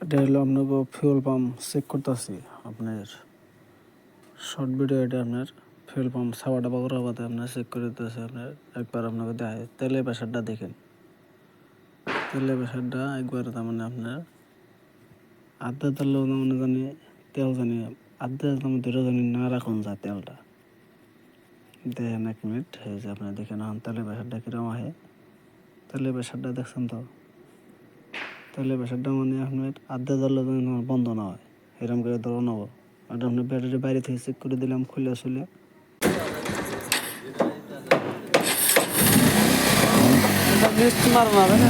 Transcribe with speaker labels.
Speaker 1: এটা হলো আপনাকে ফুয়েল পাম্প চেক করতেছি আপনার শর্ট ভিডিও। এটা আপনার ফুয়েল পাম্প সাবাটা করার বাদে আপনার চেক করে দিতেছে। আপনার একবার আপনাকে দেখায় তেলের প্রেশারটা দেখেন। তেলের প্রেশারটা একবার তার মানে আপনার আধা তেল মানে জানি তেল জানি আধা ধরে জানি না রাখুন যায় তেলটা। দেখেন 1 মিনিট এই যে আপনার দেখেন এখন তেলের প্রেশারটা কীরকম আহে। তেলের প্রেশারটা দেখছেন তো? তেলের প্রেশারটা মানে আপনার আধা ধরলে যেন বন্ধ না হয় এরকম করে ধরে নেবো। ওটা আপনার ব্যাটারি বাইরে থেকে চেক করে দিলাম খুলে আসলে।
Speaker 2: লিস্ট মারো না